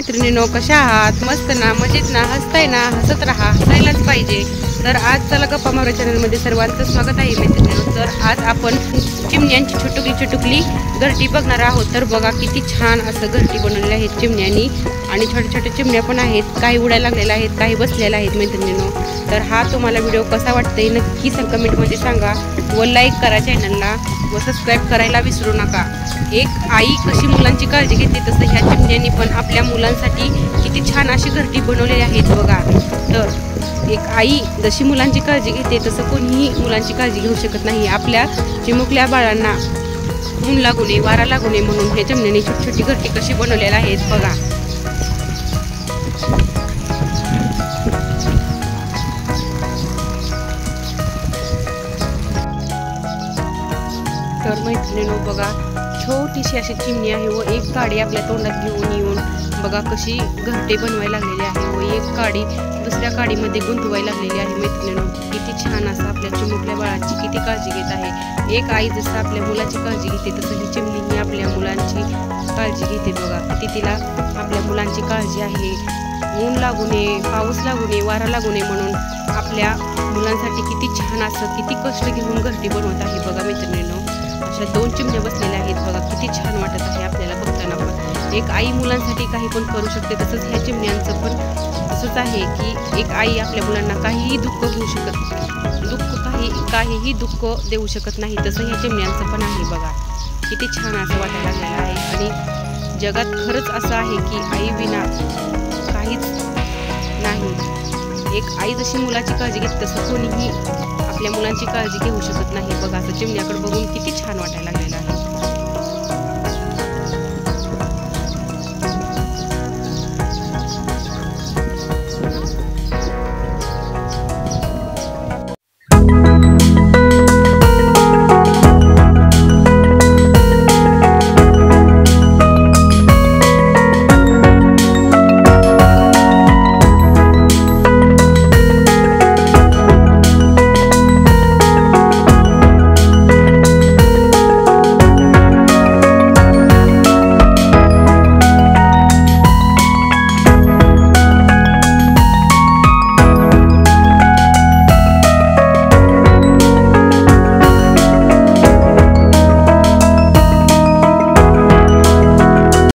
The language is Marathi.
मैत्रिणींनो, कशा आहात? मस्त ना, मजेत ना, हसताय ना? हसत राहा, हसायलाच पाहिजे. तर आज चला गप्पा मारू चॅनलमध्ये सर्वांचं स्वागत आहे मैत्रिणींनो. तर आज आपण चिमण्यांची छोटुकली घरटी बघणार आहोत. तर बघा किती छान असं घरटी बनवलेली आहेत चिमण्यांनी, आणि छोट्या छोट्या चिमण्या पण आहेत. काही उडायला लागलेल्या आहेत, काही बसलेल्या आहेत मैत्रिणींनो. तर हा तुम्हाला व्हिडिओ कसा वाटतंय नक्की कमेंटमध्ये सांगा, व लाईक करा चॅनलला, व सबस्क्राईब करायला विसरू नका. एक आई कशी मुलांची काळजी घेते, तसं ह्या चिमण्यांनी पण आपल्या मुलांसाठी किती छान अशी घरटी बनवलेली आहेत बघा. तर एक आई जशी मुलांची काळजी घेते तसं कोणीही मुलांची काळजी घेऊ शकत नाही. आपल्या चिमुकल्या बाळांना ऊन लागू नये, वारा लागू नये म्हणून हे चिमण्यांनी छोटी छोटी घरटी कशी बनवलेली आहेत बघा. तर मैत्रिणींनो बघा, छोटीशी अशी चिमणी आहे व एक काडी आपल्या तोंडात घेऊन येऊन बघा कशी घरटे बनवायला लागलेली आहे, व एक काडी दुसऱ्या काडीमध्ये गुंतवायला लागलेली आहे मैत्रिणींनो. किती छान असं आपल्या चिमुकल्या बाळाची किती काळजी घेत आहे. एक आई जसं आपल्या मुलाची काळजी घेते तसं ही चिमणी ही आपल्या मुलांची काळजी घेते बघा. किती तिला आपल्या मुलांची काळजी आहे. ऊन लागू नये, पाऊस लागू नये, वारा लागू नये म्हणून आपल्या मुलांसाठी किती छान असं किती कष्ट घेऊन घरटी बनवत आहे बघा मैत्रिणींनो. अशा दोन चिमण्या बसलेल्या आहेत बघा, किती छान वाटत आहे आपल्याला बघताना. पण एक आई मुलांसाठी काही पण करू शकते, तसंच ह्या चिमण्यांचं पण तसंच आहे की एक आई आपल्या मुलांना काहीही दुःख काहीही दुःख देऊ शकत नाही, तसं ह्या चिमण्यांचं पण आहे बघा. किती छान असं वाटायला लागलेलं आहे. आणि जगात खरंच असं आहे की आई विना काहीच नाही. एक आई जशी मुलाची काळजी घेते तसं कोणीही आपल्या मुलांची काळजी घेऊ शकत नाही बघा. असं चिमण्याकडे बघून किती छान वाटायला लागलेलं आहे.